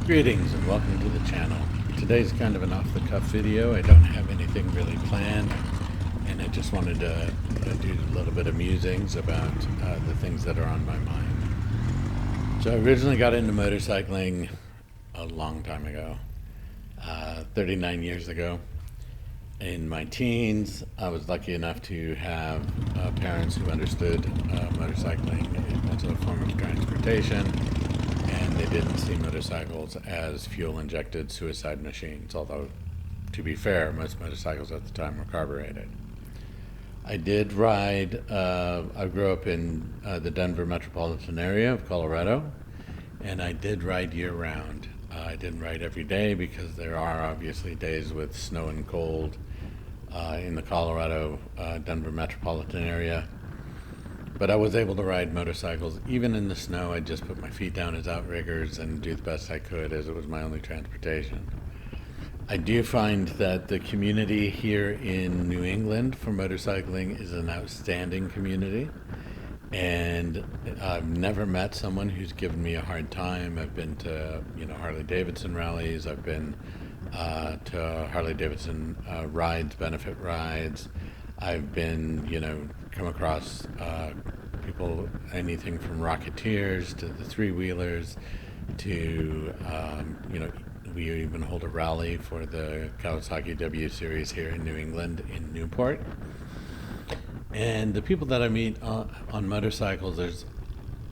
Greetings and welcome to the channel. Today's kind of an off-the-cuff video. I don't have anything really planned, and I just wanted to do a little bit of musings about the things that are on my mind. So I originally got into motorcycling a long time ago, 39 years ago. In my teens, I was lucky enough to have parents who understood motorcycling as a form of transportation, and they didn't see motorcycles as fuel-injected suicide machines, although, to be fair, most motorcycles at the time were carbureted. I did ride, I grew up in the Denver metropolitan area of Colorado, and I did ride year-round. I didn't ride every day because there are obviously days with snow and cold in the Colorado, Denver metropolitan area. But I was able to ride motorcycles even in the snow. I'd just put my feet down as outriggers and do the best I could, as it was my only transportation. I do find that the community here in New England for motorcycling is an outstanding community, and I've never met someone who's given me a hard time. I've been to Harley Davidson rallies. I've been to Harley Davidson rides, benefit rides. I've been, come across people, anything from Rocketeers to the three-wheelers to, we even hold a rally for the Kawasaki W series here in New England in Newport. And the people that I meet on motorcycles, there's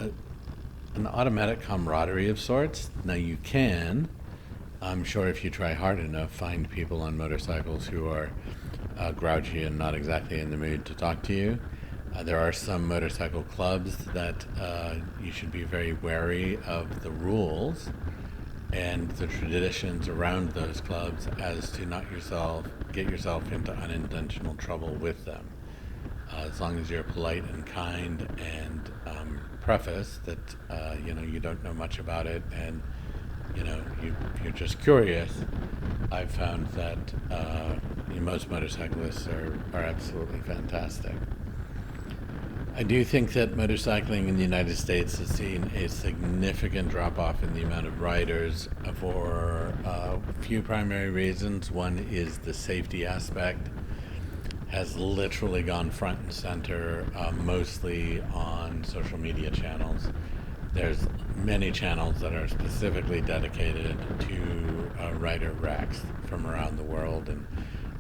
an automatic camaraderie of sorts. Now you can, I'm sure if you try hard enough, find people on motorcycles who are grouchy and not exactly in the mood to talk to you. There are some motorcycle clubs that you should be very wary of the rules and the traditions around those clubs as to not get yourself into unintentional trouble with them. As long as you're polite and kind and preface that you don't know much about it and you're just curious, I've found that most motorcyclists are absolutely fantastic. I do think that motorcycling in the United States has seen a significant drop-off in the amount of riders for a few primary reasons. One is the safety aspect has literally gone front and center, mostly on social media channels. There's many channels that are specifically dedicated to rider wrecks from around the world and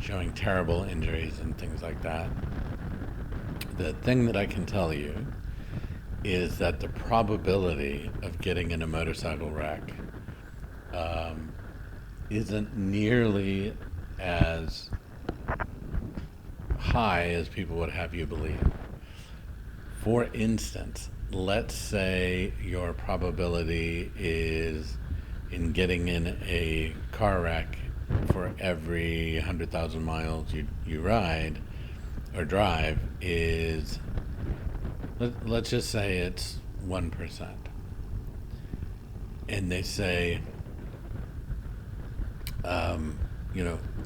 showing terrible injuries and things like that. The thing that I can tell you is that the probability of getting in a motorcycle wreck isn't nearly as high as people would have you believe. For instance, let's say your probability is in getting in a car wreck for every 100,000 miles you ride or drive is, let's just say it's 1%. And they say,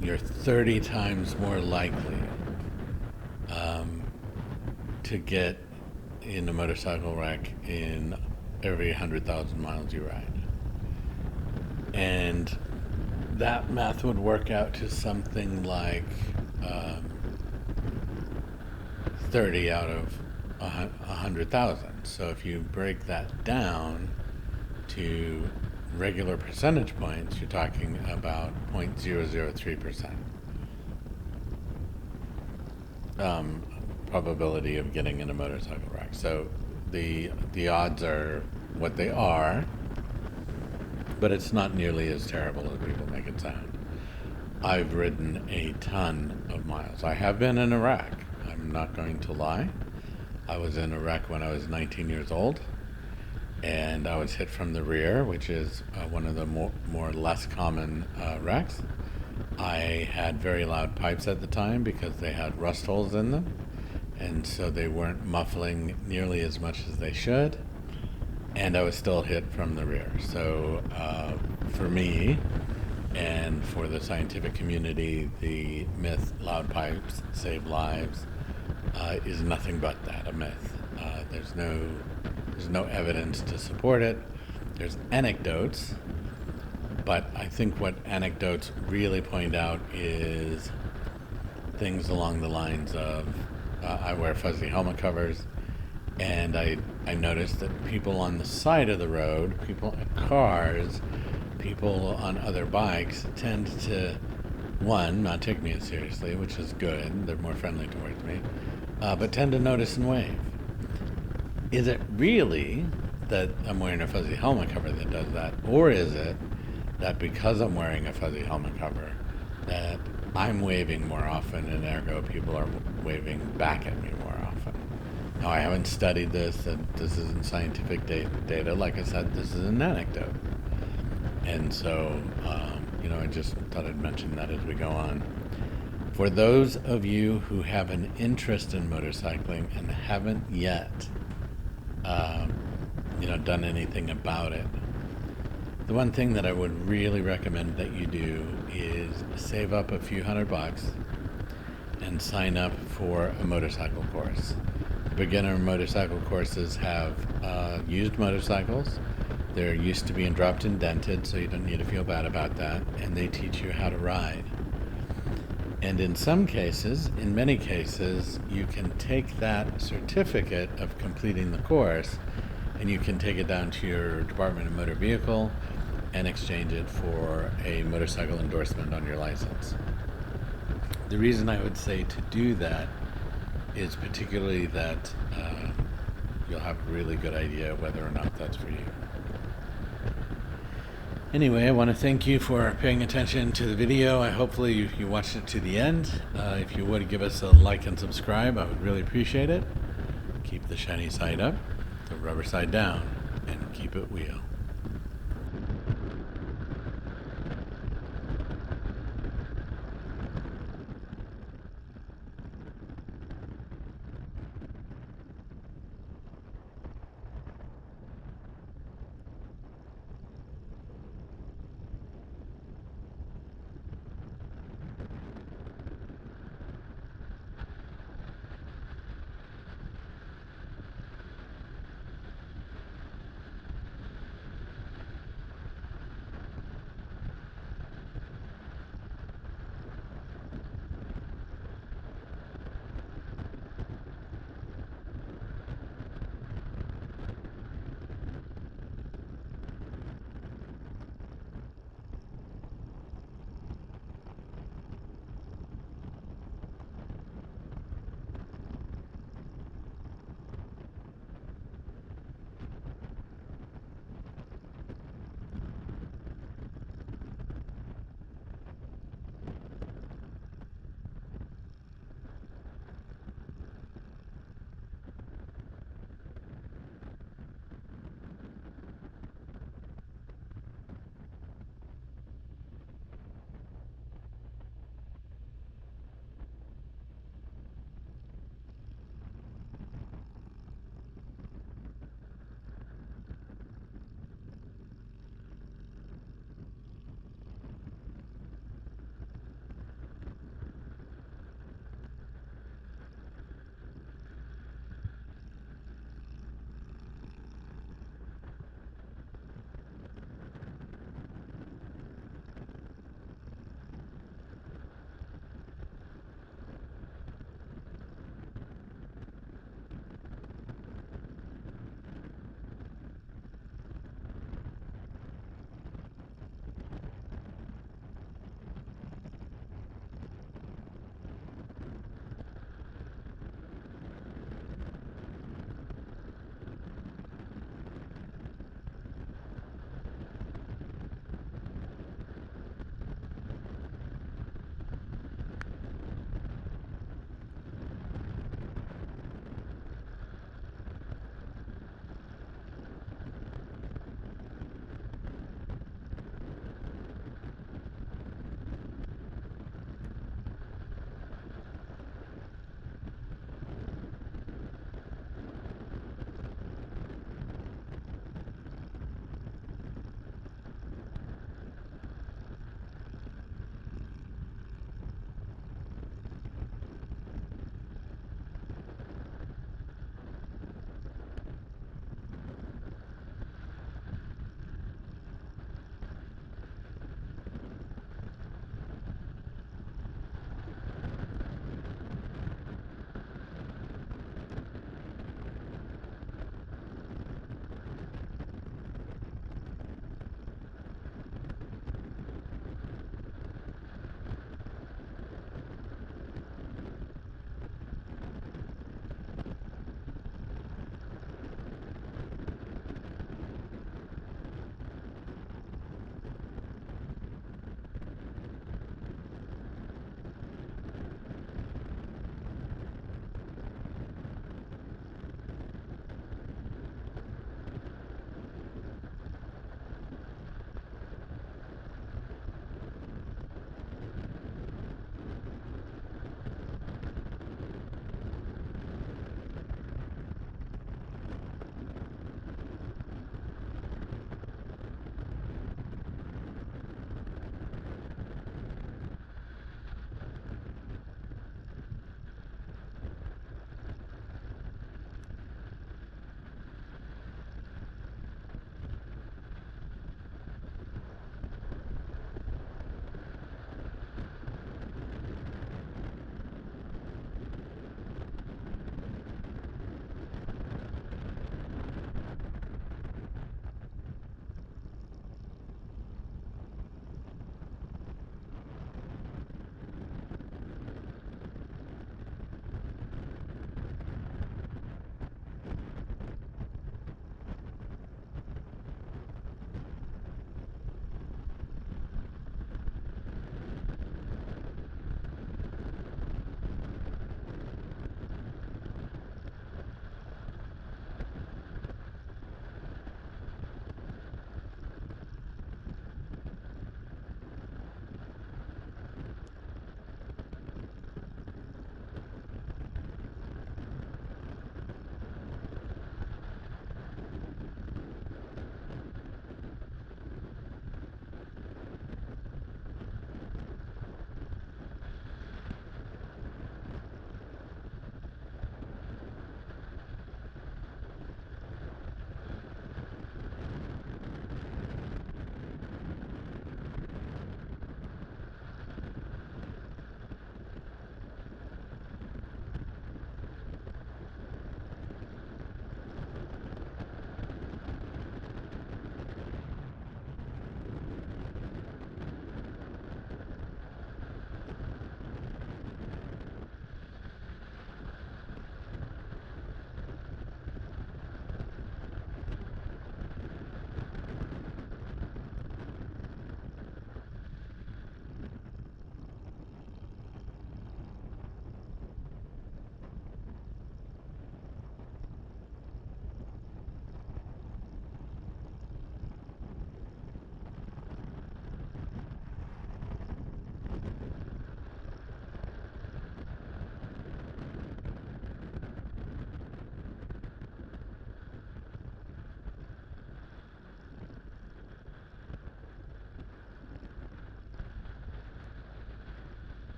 you're 30 times more likely to get in a motorcycle wreck in every 100,000 miles you ride. And that math would work out to something like 30 out of 100,000. So if you break that down to regular percentage points, you're talking about 0.003%. Probability of getting in a motorcycle wreck. So the odds are what they are, but it's not nearly as terrible as people make it sound. I've ridden a ton of miles. I have been in a wreck. I'm not going to lie. I was in a wreck when I was 19 years old, and I was hit from the rear, which is one of the more less common wrecks. I had very loud pipes at the time because they had rust holes in them, and so they weren't muffling nearly as much as they should, and I was still hit from the rear. So for me and for the scientific community, the myth loud pipes save lives is nothing but that, a myth. There's no evidence to support it. There's anecdotes But I think what anecdotes really point out is things along the lines of I wear fuzzy helmet covers, and I noticed that people on the side of the road, people in cars, people on other bikes tend to, one, not take me as seriously, which is good. They're more friendly towards me, but tend to notice and wave. Is it really that I'm wearing a fuzzy helmet cover that does that? Or is it that because I'm wearing a fuzzy helmet cover that I'm waving more often and ergo people are waving back at me more often? Now, I haven't studied this, and this isn't scientific data. Like I said, this is an anecdote. And so, I just thought I'd mention that as we go on. For those of you who have an interest in motorcycling and haven't yet, done anything about it, the one thing that I would really recommend that you do is save up a few $100 and sign up for a motorcycle course. The beginner motorcycle courses have used motorcycles. They're used to being dropped and dented, so you don't need to feel bad about that. And they teach you how to ride. And in some cases, in many cases, you can take that certificate of completing the course and you can take it down to your Department of Motor Vehicle and exchange it for a motorcycle endorsement on your license. The reason I would say to do that is particularly that you'll have a really good idea whether or not that's for you. Anyway, I want to thank you for paying attention to the video. Hopefully you watched it to the end. If you would give us a like and subscribe, I would really appreciate it. Keep the shiny side up, the rubber side down, and keep it wheel.